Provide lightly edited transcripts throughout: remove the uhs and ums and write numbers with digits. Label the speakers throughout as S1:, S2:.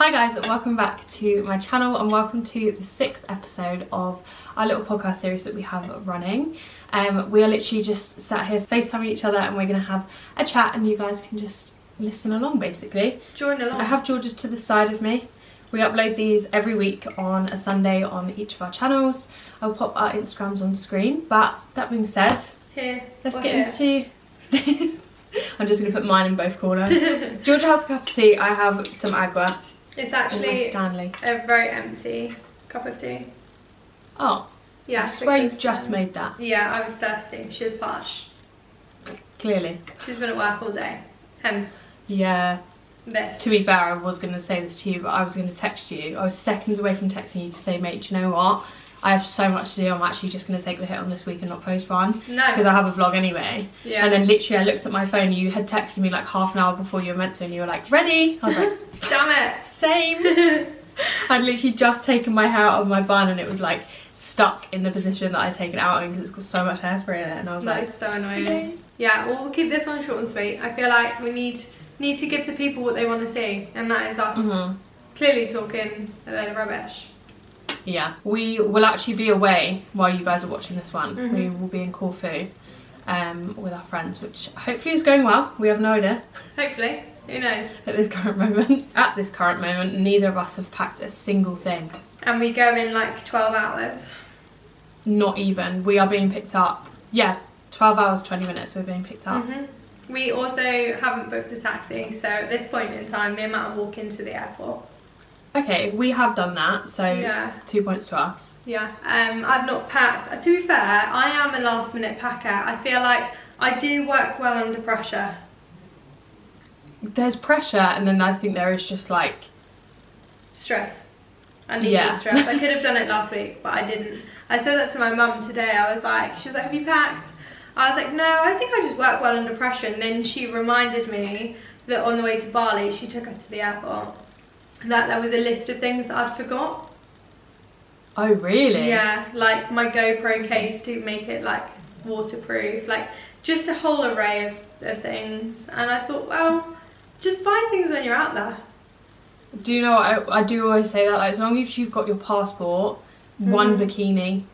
S1: Hi guys, and welcome back to my channel and welcome to the 6th episode of our little podcast series that we have running. We are literally just sat here FaceTiming each other and we're going to have a chat and you guys can just listen along basically.
S2: Join along.
S1: I have Georgia to the side of me. We upload these every week on a Sunday on each of our channels. I'll pop our Instagrams on screen, but that being said, let's get into... I'm just going to put mine in both corners. Georgia has a cup of tea, I have some agua.
S2: It's actually a very empty cup of tea.
S1: Oh.
S2: Yeah.
S1: I swear you just made that.
S2: Yeah, I was thirsty. She was parched.
S1: Clearly.
S2: She's been at work all day. Hence.
S1: Yeah.
S2: This.
S1: To be fair, I was going to say this to you, but I was going to text you. I was seconds away from texting you to say, mate, do you know what? I have so much to do. I'm actually just going to take the hit on this week and not post one.
S2: No.
S1: Because I have a vlog anyway.
S2: Yeah.
S1: And then literally I looked at my phone. You had texted me like half an hour before you were meant to and you were like, ready? I was like,
S2: damn it.
S1: Same. I'd literally just taken my hair out of my bun and it was like stuck in the position that I'd taken it out in because it's got so much hairspray in it. And I was like,
S2: that is so annoying.
S1: Okay.
S2: Yeah, well, we'll keep this one short and sweet. I feel like we need to give the people what they want to see. And that is us clearly talking a load of rubbish.
S1: Yeah, we will actually be away while you guys are watching this one. We will be in Corfu with our friends, which hopefully is going well. We have no idea.
S2: Hopefully, who knows?
S1: At this current moment, neither of us have packed a single thing.
S2: And we go in like 12 hours.
S1: Not even. We are being picked up. Yeah, 12 hours, 20 minutes we're being picked up.
S2: We also haven't booked a taxi, so at this point in time, me and Matt walk into the airport.
S1: Okay, we have done that, so yeah. 2 points to us.
S2: Yeah, I've not packed. To be fair, I am a last minute packer. I feel like I do work well under pressure.
S1: There's pressure and then I think there is just like...
S2: stress. I need the stress. I could have done it last week, but I didn't. I said that to my mum today. I was like, she was like, have you packed? I was like, no, I think I just work well under pressure. And then she reminded me that on the way to Bali, she took us to the airport. That there was a list of things that I'd forgot.
S1: Oh really?
S2: Yeah, like my GoPro case to make it like waterproof, like just a whole array of things. And I thought, well, just buy things when you're out there.
S1: Do you know what, I do always say that, like, as long as you've got your passport, one bikini,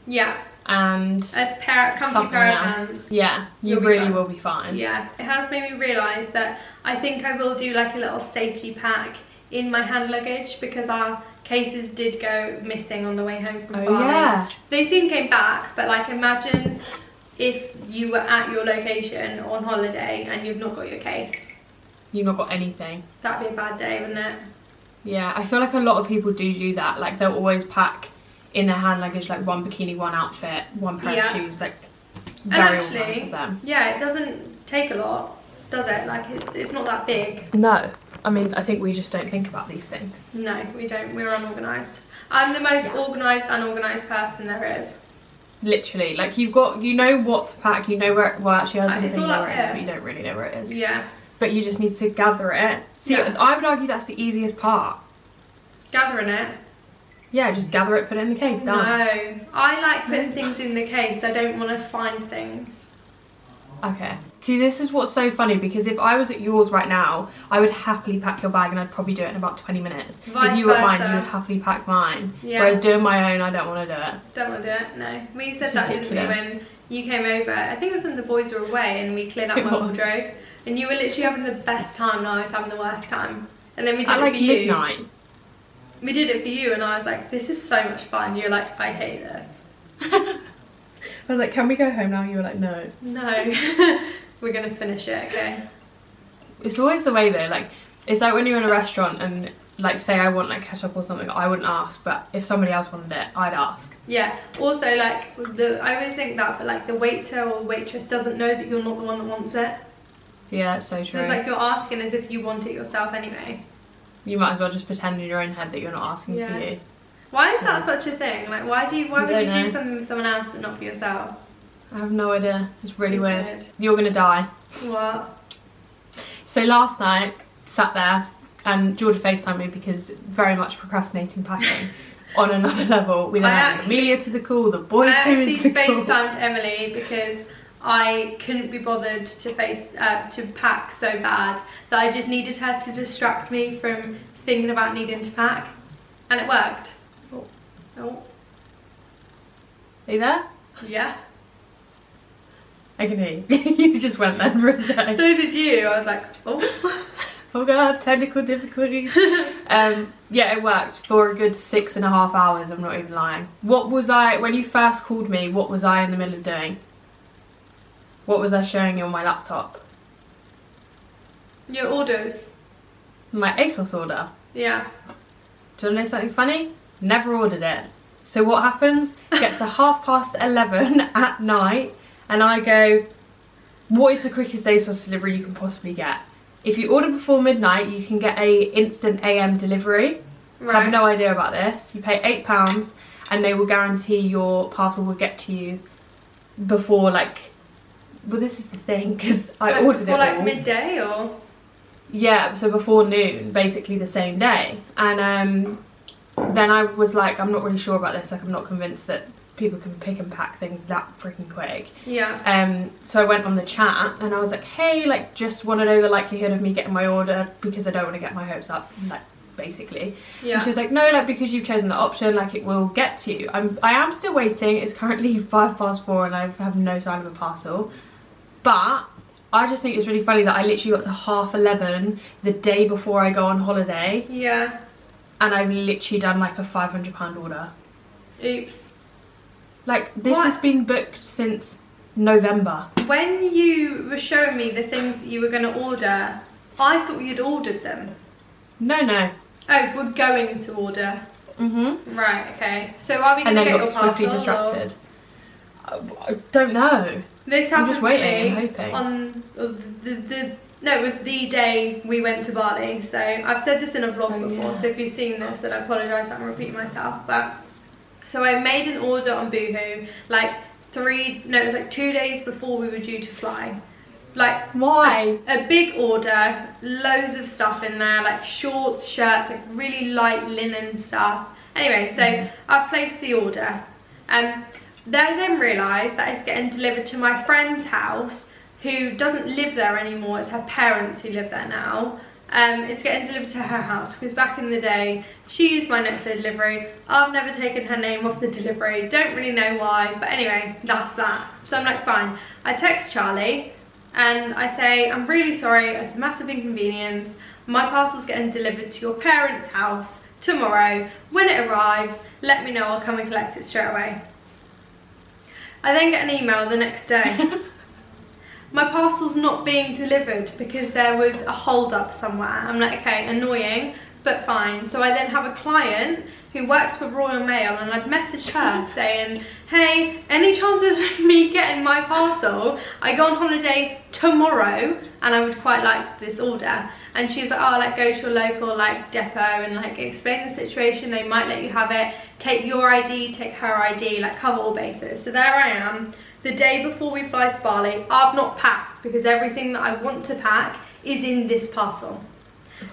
S1: and
S2: a comfy pair of pants,
S1: yeah, you really will be fine.
S2: Yeah, it has made me realise that I think I will do like a little safety pack in my hand luggage because our cases did go missing on the way home from Bali.
S1: Yeah.
S2: They soon came back, but like imagine if you were at your location on holiday and you've not got your case.
S1: You've not got anything.
S2: That'd be a bad day, wouldn't it?
S1: Yeah, I feel like a lot of people do that. Like they'll always pack in their hand luggage like one bikini, one outfit, one pair of shoes, like very organised for them.
S2: Yeah, it doesn't take a lot, does it? Like it's not that big.
S1: No. I mean, I think we just don't think about these things.
S2: No, we don't. We're unorganised. I'm the most organised, unorganised person there is.
S1: Literally, like you know what to pack, you know where, well actually I was going to say you know where it is, but you don't really know where it is.
S2: Yeah.
S1: But you just need to gather it. See, I would argue that's the easiest part.
S2: Gathering it?
S1: Yeah, just gather it, put it in the case, done.
S2: No, I like putting things in the case. I don't want to find things.
S1: Okay. See, this is what's so funny because if I was at yours right now, I would happily pack your bag and I'd probably do it in about 20 minutes. If you were at mine, you would happily pack mine. Yeah. Whereas doing my own, I don't want to do it.
S2: Don't want to do it, no. We said that, didn't we, when you came over. I think it was when the boys were away and we cleared up my wardrobe. And you were literally having the best time and I was having the worst time. And then we did it for you.
S1: At like midnight.
S2: We did it for you and I was like, this is so much fun. You're like, I hate this.
S1: I was like, can we go home now? You were like, no.
S2: No. We're gonna finish it, okay?
S1: It's always the way though, like, it's like when you're in a restaurant and like say I want like ketchup or something, I wouldn't ask, but if somebody else wanted it, I'd ask.
S2: Yeah, also like, I always think that, but like the waiter or waitress doesn't know that you're not the one that wants it.
S1: Yeah, it's so true.
S2: So it's like you're asking as if you want it yourself anyway.
S1: You might as well just pretend in your own head that you're not asking for you.
S2: Why is that such a thing? Like why would you do something with someone else but not for yourself?
S1: I have no idea. It's really weird. You're gonna die.
S2: What?
S1: So last night, sat there and Georgia FaceTimed me because very much procrastinating packing. On another level, we then had Amelia to the call, the boys came into the call.
S2: I actually FaceTimed Emily because I couldn't be bothered to pack so bad that I just needed her to distract me from thinking about needing to pack, and it worked. Oh.
S1: Are you there?
S2: Yeah.
S1: I can hear you. You just went there for a second.
S2: So did you. I was like, oh.
S1: Oh god, technical difficulties. Yeah, it worked for a good 6.5 hours, I'm not even lying. What was I, when you first called me, what was I in the middle of doing? What was I showing you on my laptop?
S2: Your orders.
S1: My ASOS order.
S2: Yeah.
S1: Do you want to know something funny? Never ordered it. So what happens? It gets to 11:30 at night and I go, what is the quickest ASOS delivery you can possibly get? If you order before midnight, you can get a instant AM delivery. Right. I have no idea about this. You pay £8 and they will guarantee your parcel will get to you before, like, well, this is the thing, because I ordered it
S2: before, like,
S1: all.
S2: midday or?
S1: Yeah, so before noon, basically the same day. And then I was like, I'm not really sure about this. Like, I'm not convinced that people can pick and pack things that freaking quick.
S2: Yeah.
S1: So I went on the chat and I was like, hey, like, just want to know the likelihood of me getting my order because I don't want to get my hopes up, like, basically. Yeah. And she was like, no, like, because you've chosen the option, like, it will get to you. I am still waiting. It's currently 4:05 and I have no sign of a parcel. But I just think it's really funny that I literally got to 11:30 the day before I go on holiday.
S2: Yeah.
S1: And I've literally done like a £500 order.
S2: Oops.
S1: Like, this has been booked since November.
S2: When you were showing me the things that you were going to order, I thought you'd ordered them.
S1: No.
S2: Oh, we're going to order.
S1: Mm-hmm.
S2: Right, okay. So are we going to get your parcel?
S1: And then got swiftly distracted. I don't know.
S2: This happened
S1: I'm just waiting
S2: to me
S1: and hoping.
S2: On no, it was the day we went to Bali. So I've said this in a vlog before, so if you've seen this, then I apologise that I'm repeating myself. But so I made an order on Boohoo like 2 days before we were due to fly. Like,
S1: why?
S2: A big order, loads of stuff in there, like shorts, shirts, like really light linen stuff. Anyway, so I've placed the order. They then realised that it's getting delivered to my friend's house, who doesn't live there anymore. It's her parents who live there now. It's getting delivered to her house because back in the day, she used my next day delivery. I've never taken her name off the delivery. Don't really know why, but anyway, that's that. So I'm like, fine. I text Charlie and I say, I'm really sorry. It's a massive inconvenience. My parcel's getting delivered to your parents' house tomorrow. When it arrives, let me know. I'll come and collect it straight away. I then get an email the next day. My parcel's not being delivered because there was a hold up somewhere. I'm like, okay, annoying, but fine. So I then have a client who works for Royal Mail and I'd messaged her saying, hey, any chances of me getting my parcel? I go on holiday tomorrow and I would quite like this order. And she's like, oh, like, go to your local like depot and like explain the situation. They might let you have it. Take your ID, take her ID, like cover all bases. So there I am. The day before we fly to Bali, I've not packed because everything that I want to pack is in this parcel.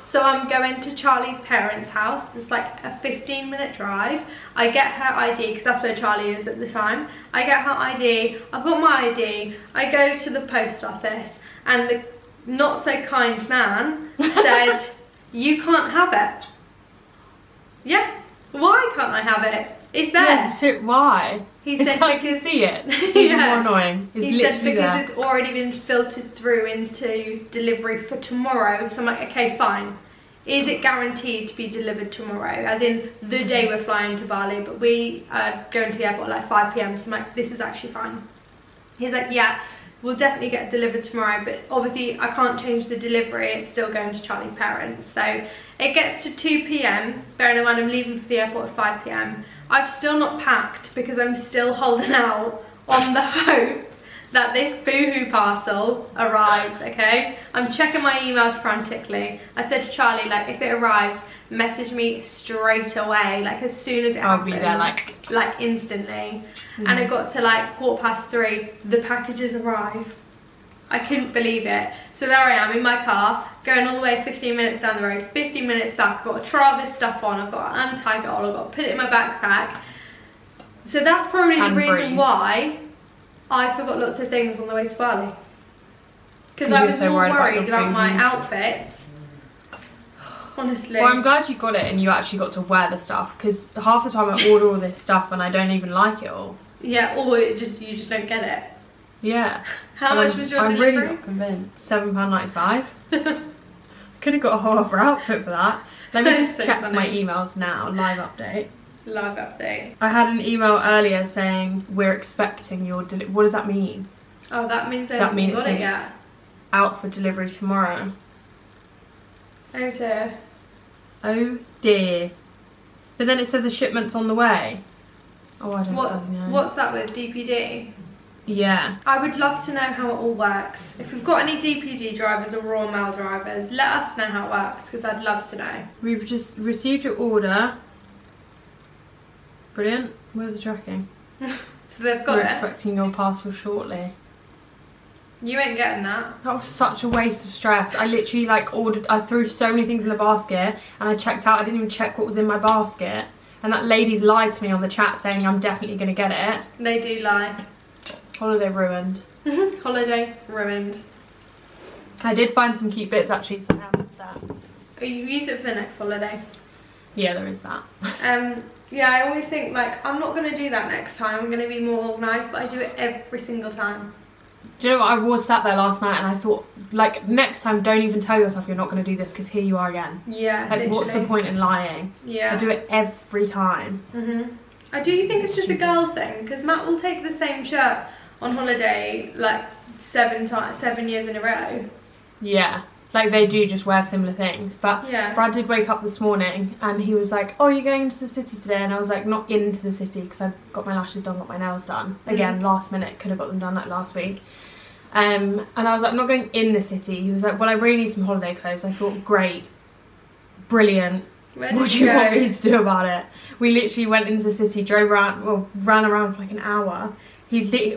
S2: So I'm going to Charlie's parents' house. It's like a 15-minute drive. I get her ID because that's where Charlie is at the time. I get her ID. I've got my ID. I go to the post office and the not so kind man said, you can't have it. Yeah, why can't I have it? It's there.
S1: Yeah, so why?
S2: He
S1: said I can see it. It's even more annoying. It's
S2: he
S1: literally
S2: said because
S1: there.
S2: it's already been filtered through into delivery for tomorrow. So I'm like, okay, fine. Is it guaranteed to be delivered tomorrow? As in the day we're flying to Bali, but we are going to the airport at like 5 PM. So I'm like, this is actually fine. He's like, yeah, we'll definitely get it delivered tomorrow, but obviously I can't change the delivery. It's still going to Charlie's parents. So it gets to 2 PM. Bearing in mind I'm leaving for the airport at 5 PM. I've still not packed because I'm still holding out on the hope that this Boohoo parcel arrives, okay? I'm checking my emails frantically. I said to Charlie, like, if it arrives, message me straight away, like as soon as it happens.
S1: I'll be there
S2: like instantly. And it got to like 3:15, the packages arrive. I couldn't believe it. So there I am in my car, going all the way 15 minutes down the road, 15 minutes back. I've got to try all this stuff on, I've got to untie it all, I've got to put it in my backpack. So that's probably the reason why I forgot lots of things on the way to Bali. Because I was more worried about my outfits Honestly.
S1: Well, I'm glad you got it and you actually got to wear the stuff, because half the time I order all this stuff and I don't even like it all.
S2: Yeah, or you just don't get it.
S1: Yeah.
S2: How much was your
S1: I'm
S2: delivery?
S1: really not convinced. £7.95. Could have got a whole other outfit for that. Let me just
S2: So
S1: check
S2: funny.
S1: my emails now. Live update.
S2: Live update.
S1: I had an email earlier saying we're expecting your what does that mean?
S2: Oh, that means I
S1: Does that
S2: haven't
S1: mean it's
S2: got it
S1: gonna
S2: yet.
S1: Out for delivery tomorrow.
S2: Oh dear.
S1: Oh dear. But then it says a shipment's on the way. Oh, I don't know.
S2: What's that with DPD?
S1: Yeah.
S2: I would love to know how it all works. If we've got any DPD drivers or Royal Mail drivers, let us know how it works, because I'd love to know.
S1: We've just received your order. Brilliant. Where's the tracking?
S2: So they've got
S1: We're
S2: it.
S1: expecting your parcel shortly.
S2: You ain't getting that.
S1: That was such a waste of stress. I literally I threw so many things in the basket and I checked out. I didn't even check what was in my basket. And that lady's lied to me on the chat saying I'm definitely going to get it.
S2: They do lie.
S1: Holiday ruined.
S2: Holiday ruined.
S1: I did find some cute bits actually, so I'm upset.
S2: You use it for the next holiday.
S1: Yeah, there is that.
S2: Yeah, I always think like I'm not going to do that next time. I'm going to be more organised, but I do it every single time.
S1: Do you know what? I was sat there last night and I thought, like, next time don't even tell yourself you're not going to do this, because here you are again.
S2: Yeah,
S1: like, what's the point in lying?
S2: Yeah.
S1: I do it every time.
S2: I do think it's just a girl thing, because Matt will take the same shirt on holiday like 7 years in a row.
S1: Yeah, like they do just wear similar things. But
S2: Yeah.
S1: Brad did wake up this morning and he was like, oh, you're going into the city today? And I was like, not into the city, because I've got my lashes done, got my nails done. Again, last minute, could have got them done like last week. And I was like, I'm not going in the city. He was like, well, I really need some holiday clothes. I thought, great, brilliant. What do you want me to do about it? We literally went into the city, drove around, well, ran around for like an hour.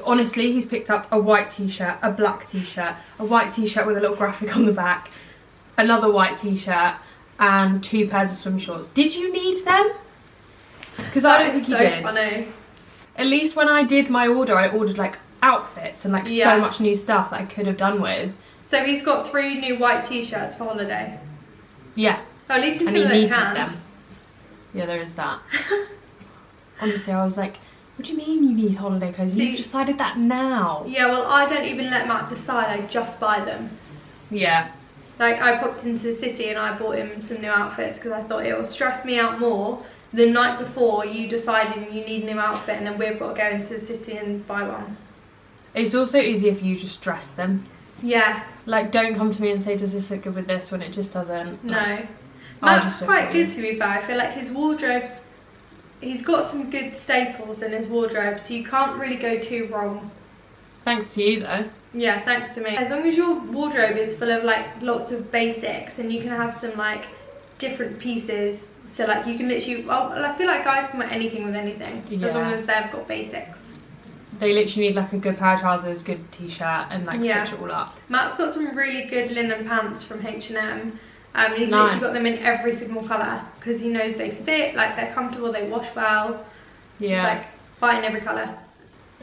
S1: Honestly, he's picked up a white t-shirt, a black t-shirt, a white t-shirt with a little graphic on the back, another white t-shirt, and 2 pairs of swim shorts. Did you need them? Because I don't think he did.
S2: Funny.
S1: At least when I did my order, I ordered like outfits and like so much new stuff that I could have done with.
S2: So he's got 3 new white t-shirts for holiday.
S1: Yeah.
S2: Oh, at least he's
S1: And he
S2: gonna
S1: needed
S2: look tanned.
S1: them. Yeah, there is that. Honestly, I was like, what do you mean you need holiday clothes? You've decided that now.
S2: Yeah, well, I don't even let Matt decide. I just buy them.
S1: Yeah.
S2: Like, I popped into the city and I bought him some new outfits because I thought it will stress me out more the night before you deciding you need a new outfit and then we've got to go into the city and buy one.
S1: It's also easier if you just dress them.
S2: Yeah.
S1: Like, don't come to me and say, does this look good with this, when it just doesn't.
S2: No.
S1: Like,
S2: Matt's quite good, to be fair. I feel like his wardrobe's... He's got some good staples in his wardrobe, so you can't really go too wrong.
S1: Thanks to you, though.
S2: Yeah, thanks to me. As long as your wardrobe is full of like lots of basics, and you can have some like different pieces. So like you can literally, well, I feel like guys can wear anything with anything, as long as they've got basics.
S1: They literally need like a good pair of trousers, good t-shirt, and like switch it all up.
S2: Matt's got some really good linen pants from H&M. And he's literally got them in every single colour because he knows they fit, like they're comfortable, they wash well.
S1: Yeah.
S2: It's like buy in every colour.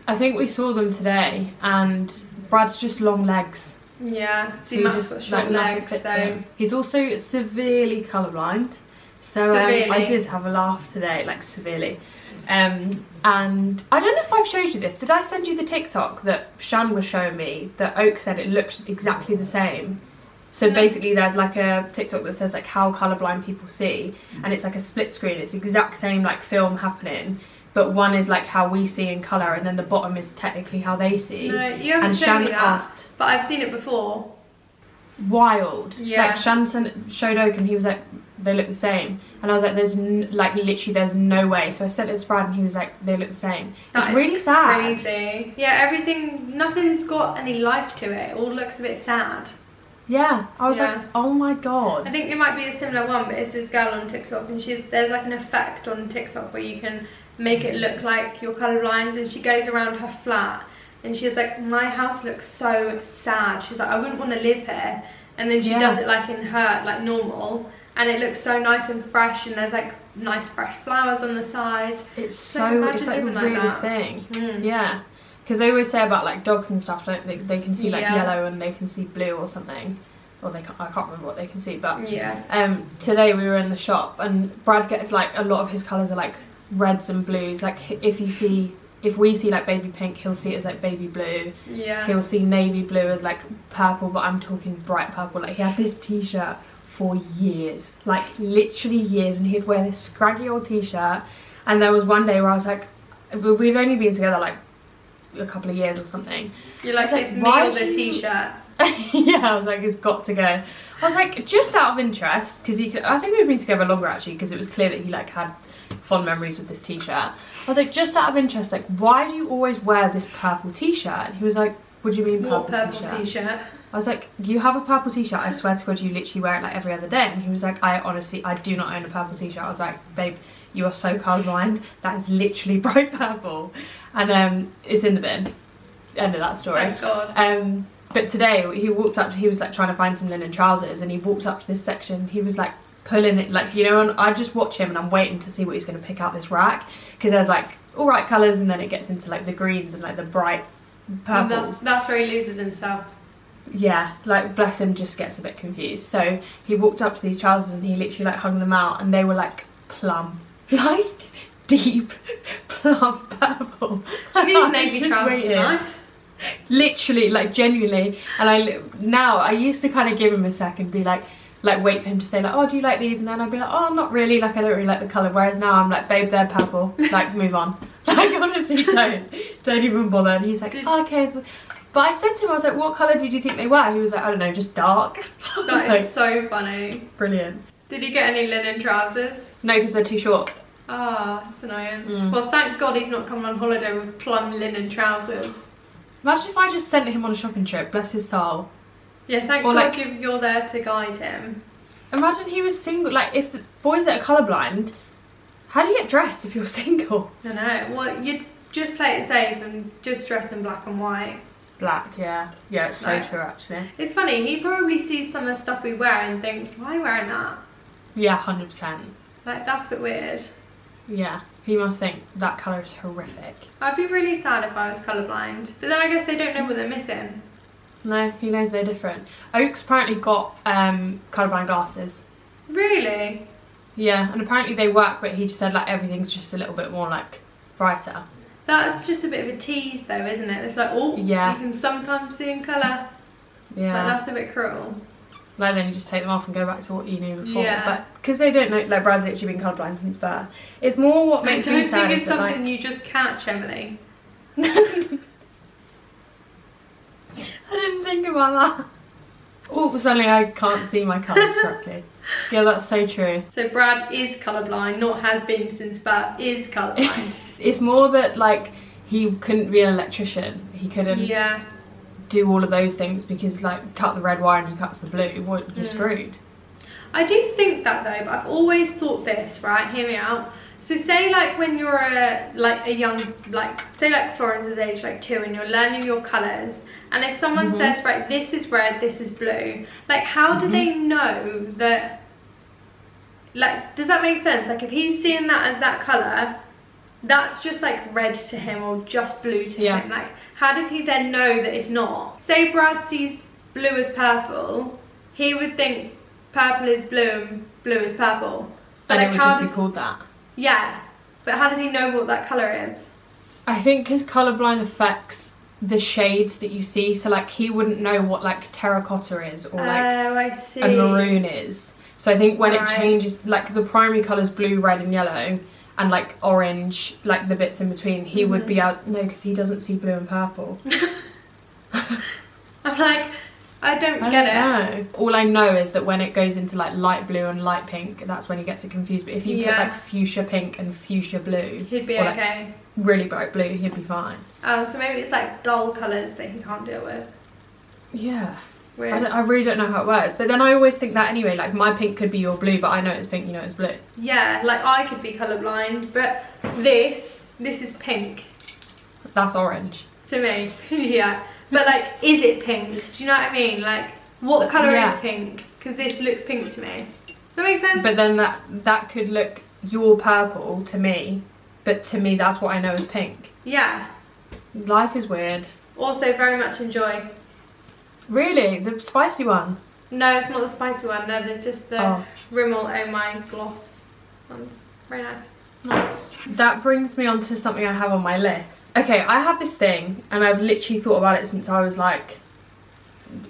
S1: I think we saw them today, and Brad's just long legs.
S2: Yeah,
S1: So he
S2: Matt's got short legs,
S1: fits
S2: so...
S1: him. He's also severely colourblind. So I did have a laugh today, like severely. And I don't know if I've showed you this. Did I send you the TikTok that Shan was showing me that Oak said it looked exactly the same? So basically there's like a TikTok that says like how colourblind people see, and it's like a split screen. It's the exact same like film happening, but one is like how we see in colour and then the bottom is technically how they see.
S2: No, you haven't shown me that, but I've seen it before.
S1: Wild.
S2: Yeah.
S1: Like Shan showed Oak and he was like, they look the same. And I was like, there's no way. So I sent it to Brad and he was like, they look the same. It's really sad.
S2: Crazy. Yeah, nothing's got any life to it. It all looks a bit sad.
S1: Yeah, I was like, oh my god.
S2: I think it might be a similar one, but it's this girl on TikTok, and there's like an effect on TikTok where you can make it look like you're colourblind, and she goes around her flat and she's like, my house looks so sad. She's like, I wouldn't want to live here. And then she does it like in her, like normal, and it looks so nice and fresh, and there's like nice fresh flowers on the side.
S1: It's like the weirdest thing. Yeah. Because they always say about like dogs and stuff, don't they? They can see like yellow and they can see blue or something. or I can't remember what they can see, but
S2: yeah.
S1: Today we were in the shop and Brad gets like a lot of his colours are like reds and blues. Like if we see like baby pink, he'll see it as like baby blue.
S2: Yeah.
S1: He'll see navy blue as like purple, but I'm talking bright purple. Like he had this t-shirt for years, like literally years, and he'd wear this scraggy old t-shirt. And there was one day where I was like, we'd only been together like a couple of years or something.
S2: You're like, it's me or the t-shirt.
S1: Yeah, I was like, it's got to go. I was like, just out of interest, because I think we've been together longer actually, because it was clear that he like had fond memories with this t-shirt. I was like, just out of interest, like, why do you always wear this purple t-shirt? And he was like, what do you mean purple t-shirt? I was like, you have a purple t-shirt, I swear to God you literally wear it like every other day. And he was like, I do not own a purple t-shirt. I was like, babe, you are so colourblind, that is literally bright purple. And it's in the bin. End of that story.
S2: Thank God.
S1: But today he walked up, he was like trying to find some linen trousers, and he walked up to this section, he was like pulling it, like, you know, and I just watch him and I'm waiting to see what he's going to pick out this rack, because there's like all right colours and then it gets into like the greens and like the bright purples.
S2: That's where he loses himself.
S1: Yeah, like bless him, just gets a bit confused. So he walked up to these trousers and he literally like hung them out, and they were like plum, like deep plum purple.
S2: These navy trousers are nice.
S1: Literally, like genuinely. And I used to kind of give him a sec and be like wait for him to say like, oh, do you like these? And then I'd be like, oh, not really, like I don't really like the colour. Whereas now I'm like, babe, they're purple, like move on. Like honestly, don't even bother. And he's like, oh, okay. But I said to him, I was like, what colour did you think they were? He was like, I don't know, just dark.
S2: That
S1: like,
S2: is so funny.
S1: Brilliant.
S2: Did he get any linen trousers?
S1: No, because they're too short.
S2: Ah, that's annoying. Well, thank God he's not coming on holiday with plum linen trousers.
S1: Imagine if I just sent him on a shopping trip, bless his soul.
S2: Yeah, thank God like, you're there to guide him.
S1: Imagine he was single, like if the boys that are colourblind, how do you get dressed if you're single?
S2: I know, well, you'd just play it safe and just dress in black and white.
S1: Black, yeah. Yeah, it's so true actually.
S2: It's funny, he probably sees some of the stuff we wear and thinks, why are you wearing that?
S1: Yeah, 100%.
S2: Like, that's a bit weird.
S1: Yeah, he must think that colour is horrific.
S2: I'd be really sad if I was colourblind, but then I guess they don't know what they're missing.
S1: No, he knows they're different. Oak's apparently got colourblind glasses. Really? Yeah, and apparently they work, but he just said like everything's just a little bit more like brighter.
S2: That's just a bit of a tease though, isn't it? It's like, oh, yeah, you can sometimes see in colour. Yeah. Like, that's a bit cruel.
S1: Like then you just take them off and go back to what you knew before. Yeah. But because they don't know, like Brad's actually been colourblind since birth. It's more what makes me sad. I don't think it's
S2: something you just catch, Emily.
S1: I didn't think about that. Oh, suddenly I can't see my colours correctly. Yeah, that's so true.
S2: So Brad is colourblind, not has been since birth, is colourblind.
S1: It's more that like he couldn't be an electrician. He couldn't do all of those things because like cut the red wire and he cuts the blue, you're screwed.
S2: I do think that though, but I've always thought this, right? Hear me out. So say like when you're a young, like say like Florence's age, like 2, and you're learning your colours, and if someone says, right, this is red, this is blue, like how do they know that, like, does that make sense? Like if he's seeing that as that colour, that's just like red to him or just blue to him. Like how does he then know that it's not? Say Brad sees blue as purple, he would think purple is blue and blue is purple. But
S1: and like, it would just be called that.
S2: Yeah, but how does he know what that colour is?
S1: I think because colourblind affects the shades that you see, so like he wouldn't know what like terracotta is or like a maroon is. So I think when it changes, like the primary colours blue, red and yellow, and like orange, like the bits in between, he would be out, no, because he doesn't see blue and purple.
S2: I'm like, I don't get it.
S1: All I know is that when it goes into like light blue and light pink, that's when he gets it confused. But if you put like fuchsia pink and fuchsia blue,
S2: he'd be okay.
S1: Like really bright blue, he'd be fine.
S2: Oh, so maybe it's like dull colours that he can't deal with.
S1: Yeah.
S2: Weird.
S1: I really don't know how it works. But then I always think that anyway, like my pink could be your blue, but I know it's pink, you know it's blue.
S2: Yeah, like I could be colourblind, but this is pink.
S1: That's orange.
S2: To me, yeah. But like, is it pink? Do you know what I mean? Like, what colour is pink? Because this looks pink to me. Does that make sense?
S1: But then that could look your purple to me, but to me that's what I know as pink.
S2: Yeah.
S1: Life is weird.
S2: Also very much enjoy.
S1: Really? The spicy one?
S2: No, it's not the spicy one. No, they're just the Rimmel Oh My gloss ones. Very nice.
S1: Nice. That brings me on to something I have on my list. Okay, I have this thing, and I've literally thought about it since I was like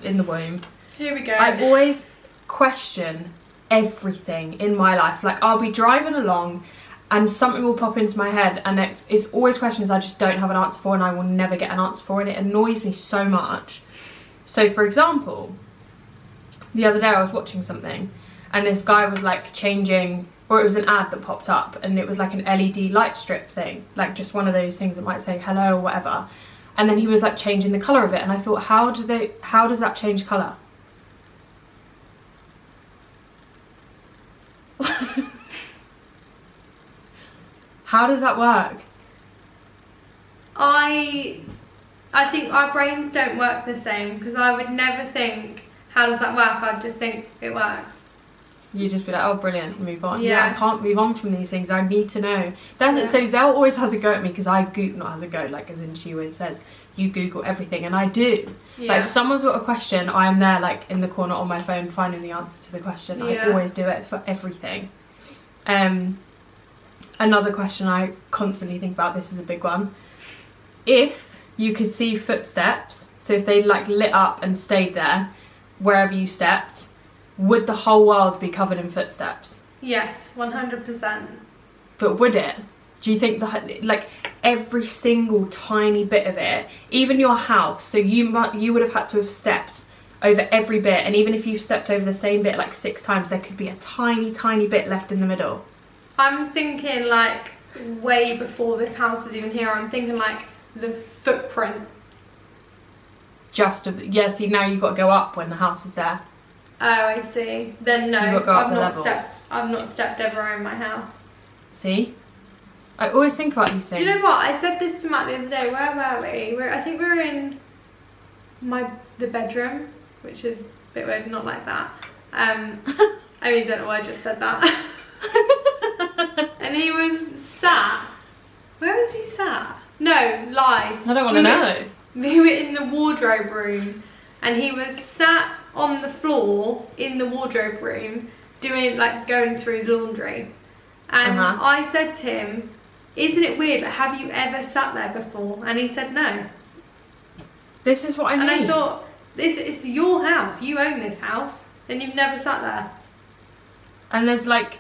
S1: in the womb.
S2: Here we go.
S1: I always question everything in my life. Like, I'll be driving along and something will pop into my head, and it's always questions I just don't have an answer for, and I will never get an answer for, and it annoys me so much. So for example, the other day I was watching something and this guy was like changing, or it was an ad that popped up, and it was like an LED light strip thing, like just one of those things that might say hello or whatever, and then he was like changing the colour of it, and I thought, how does that change colour? How does that work?
S2: I think our brains don't work the same, because I would never think, how does that work? I'd just think it works.
S1: You just be like, oh brilliant, move on.
S2: Yeah,
S1: I can't move on from these things. I need to know. That's it. So Zell always has a go at me because I Google, not has a go, like as in she always says, you Google everything, and I do.
S2: Yeah.
S1: Like if someone's got a question, I'm there like in the corner on my phone finding the answer to the question.
S2: Yeah.
S1: I always do it for everything. Another question I constantly think about, this is a big one. If you could see footsteps, so if they like lit up and stayed there wherever you stepped, would the whole world be covered in footsteps?
S2: Yes, 100%.
S1: But would it? Do you think like every single tiny bit of it, even your house, so you would have had to have stepped over every bit, and even if you've stepped over the same bit like 6 times, there could be a tiny bit left in the middle.
S2: I'm thinking like way before this house was even here, I'm thinking like the footprint.
S1: Just of, yeah, see now you've got to go up when the house is there.
S2: Oh, I see. Then no,
S1: You've got to go up
S2: I've not stepped ever in my house.
S1: See? I always think about these things.
S2: Do you know what? I said this to Matt the other day. Where were we? I think we were in the bedroom, which is a bit weird, not like that. I mean, don't know why I just said that. And he was sat. Where was he sat? No, lies.
S1: I don't want to know.
S2: We were in the wardrobe room, and he was sat on the floor in the wardrobe room doing like going through the laundry, and I said to him, isn't it weird, like, have you ever sat there before? And he said no.
S1: This is what I mean.
S2: And I thought, it's your house, you own this house, and you've never sat there.
S1: And there's like,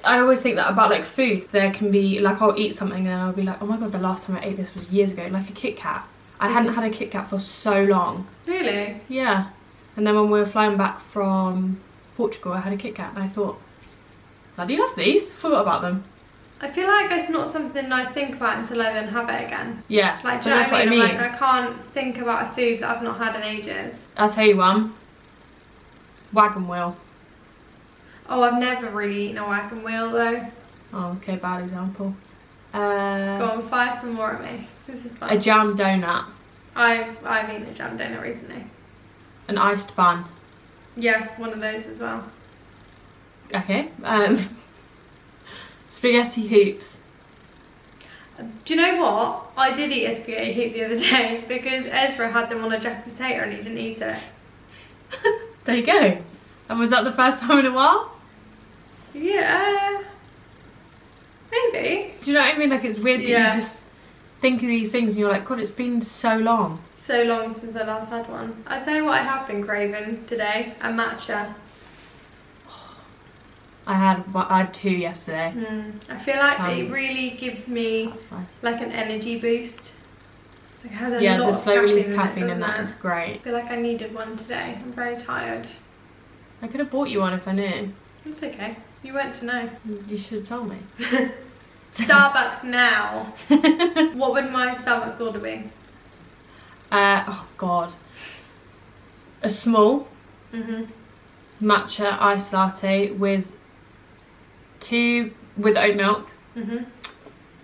S1: I always think that about like food. There can be like, I'll eat something and I'll be like, oh my god, the last time I ate this was years ago, like a Kit Kat. I hadn't had a Kit Kat for so long.
S2: Really?
S1: Yeah. And then when we were flying back from Portugal, I had a Kit Kat and I thought, bloody love these. Forgot about them.
S2: I feel like it's not something I think about until I then have it again.
S1: Yeah,
S2: like, do you know what I mean? Like, I can't think about a food that I've not had in ages.
S1: I'll tell you one. Wagon wheel.
S2: Oh, I've never really eaten a wagon wheel though.
S1: Oh, okay, bad example.
S2: Go on, fire some more at me. This is fun.
S1: A jam donut.
S2: I've eaten a jam donut recently.
S1: An iced bun.
S2: Yeah, one of those as well.
S1: Okay. Spaghetti hoops.
S2: Do you know what? I did eat a spaghetti hoop the other day because Ezra had them on a jacket potato and he didn't eat it.
S1: There you go. And was that the first time in a while?
S2: Yeah. Maybe.
S1: Do you know what I mean? Like, it's weird that you just think of these things and you're like, god, it's been so long.
S2: So long since I last had one. I'll tell you what I have been craving today. A matcha.
S1: I had 2 yesterday.
S2: I feel like it really gives me like an energy boost. Like, it has a lot
S1: the slow release
S2: of
S1: caffeine
S2: in
S1: in that is great.
S2: I feel like I needed one today. I'm very tired.
S1: I could have bought you one if I knew.
S2: It's okay. You weren't to know.
S1: You should have told me.
S2: Starbucks now. What would my Starbucks order be?
S1: Oh god. A small matcha iced latte with oat milk,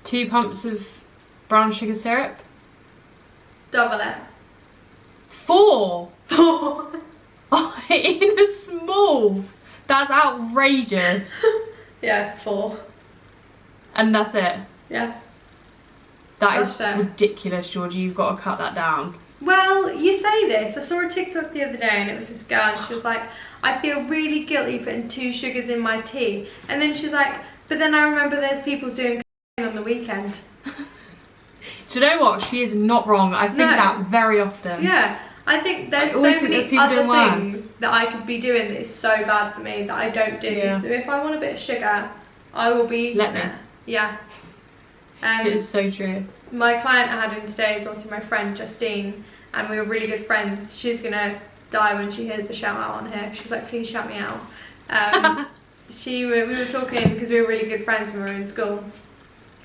S1: 2 pumps of brown sugar syrup.
S2: Double it.
S1: 4. Oh, in a small. That's outrageous.
S2: Yeah, 4.
S1: And that's it.
S2: Yeah.
S1: That is ridiculous, Georgie. You've got to cut that down.
S2: Well, you say this. I saw a TikTok the other day and it was this girl and she was like, I feel really guilty putting 2 sugars in my tea. And then she's like, but then I remember there's people doing cocaine on the weekend.
S1: Do you know what? She is not wrong. I think that very often.
S2: Yeah. I think there's so many other things that I could be doing that is so bad for me that I don't do. Yeah. So if I want a bit of sugar, I will be
S1: Let me.
S2: Yeah.
S1: It is so true.
S2: My client I had in today is also my friend Justine, and we were really good friends. She's gonna die when she hears the shout out on here. She's like, please shout me out. We were talking because we were really good friends when we were in school,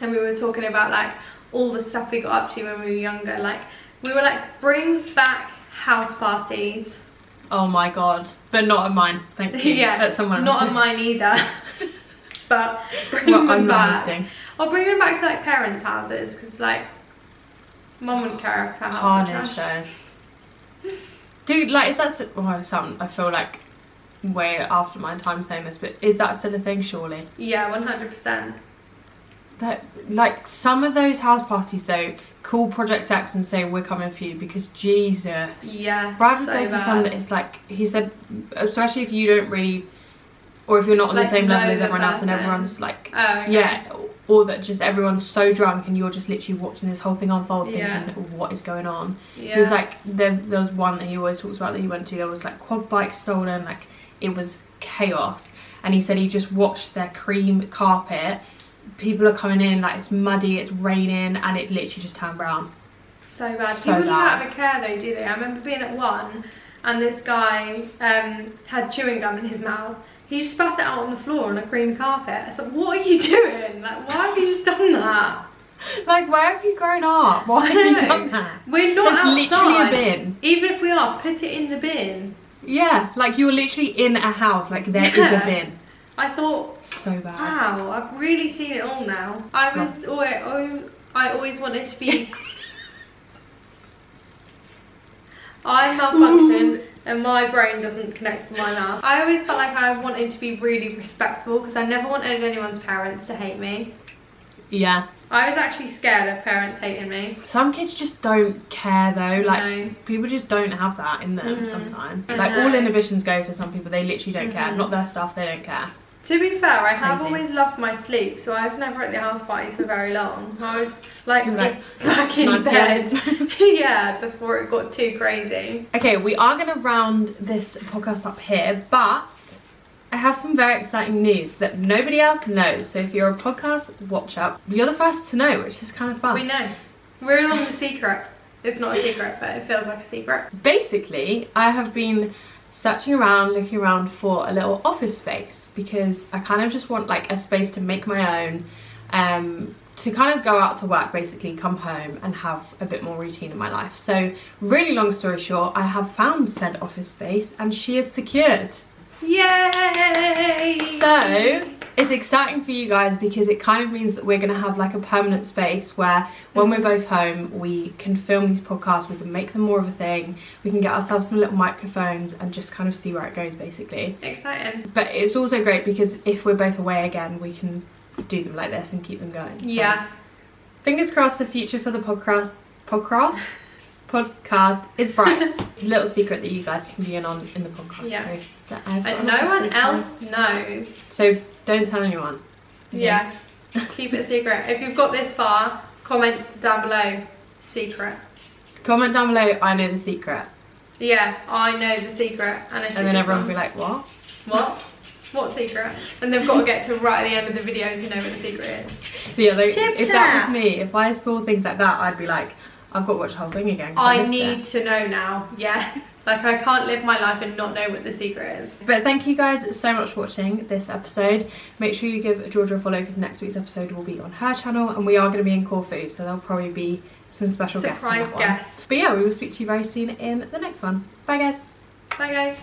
S2: and we were talking about like all the stuff we got up to when we were younger. Like we were like, bring back house parties.
S1: Oh my god, but not at mine, thank you.
S2: Yeah,
S1: at someone
S2: not
S1: else's.
S2: at mine either. But bring them back. I'll bring them back to like parents' houses because like mum wouldn't care if her house was trashed.
S1: Dude, like is that I feel like way after my time saying this, but is that still a thing? Surely.
S2: Yeah, 100%.
S1: That like some of those house parties though, call Project X and say we're coming for you because Jesus.
S2: Yeah.
S1: Rather than go to some that it's like he said, especially if you don't really. Or if you're not on the same level as everyone else and everyone's like, yeah, or that just everyone's so drunk and you're just literally watching this whole thing unfold thinking, what is going on? It was like, there was one that he always talks about that he went to, there was like quad bikes stolen, like it was chaos. And he said he just watched their cream carpet, people are coming in, like it's muddy, it's raining, and it literally just turned brown.
S2: So bad. People don't have a care though, do they? I remember being at one and this guy had chewing gum in his mouth. He just spat it out on the floor on a cream carpet. I thought, what are you doing? Like, why have you just done that?
S1: Like, where have you grown up? Why have you done that?
S2: We're not outside.
S1: Literally a bin.
S2: Even if we are, put it in the bin.
S1: Yeah, like you're literally in a house. Like there is a bin.
S2: I thought,
S1: so bad.
S2: Wow, I've really seen it all now. I always wanted to be. I malfunction. And my brain doesn't connect to my mouth. I always felt like I wanted to be really respectful because I never wanted anyone's parents to hate me.
S1: Yeah.
S2: I was actually scared of parents hating me.
S1: Some kids just don't care though. Like people just don't have that in them sometimes. Like all inhibitions go for some people. They literally don't care. Not their stuff, they don't care.
S2: To be fair, I have always loved my sleep, so I was never at the house parties for very long. I was like back in bed. Yeah, before it got too crazy. Okay, we are going to round this podcast up here, but I have some very exciting news that nobody else knows. So if you're a podcast watcher, you're the first to know, which is kind of fun. We know. We're in on the secret. It's not a secret, but it feels like a secret.
S1: Basically, I have been searching around, looking around for a little office space because I kind of just want like a space to make my own, to kind of go out to work, basically come home and have a bit more routine in my life. So really long story short, I have found said office space and she is secured.
S2: Yay!
S1: So it's exciting for you guys because it kind of means that we're going to have like a permanent space where when we're both home we can film these podcasts, we can make them more of a thing, we can get ourselves some little microphones and just kind of see where it goes basically.
S2: Exciting.
S1: But it's also great because if we're both away again we can do them like this and keep them going. So,
S2: yeah.
S1: Fingers crossed the future for the podcast is bright. Little secret that you guys can be in on in the podcast.
S2: Yeah.
S1: And
S2: no one else knows.
S1: So don't tell anyone. Okay?
S2: Yeah. Keep it secret. If you've got this far, comment down below secret.
S1: Comment down below I know the secret.
S2: Yeah, I know the secret. And
S1: then everyone will be like, what?
S2: What? What secret? And they've got to get to right at the end of the video to know what the secret is.
S1: Yeah, like, if that was me, if I saw things like that, I'd be like, I've got to watch the whole thing again.
S2: I need to know now. Yeah. Like I can't live my life and not know what the secret is.
S1: But thank you guys so much for watching this episode. Make sure you give Georgia a follow because next week's episode will be on her channel and we are going to be in Corfu, so there'll probably be some special guests in that one. But yeah, we will speak to you very soon in the next one. Bye guys.
S2: Bye guys.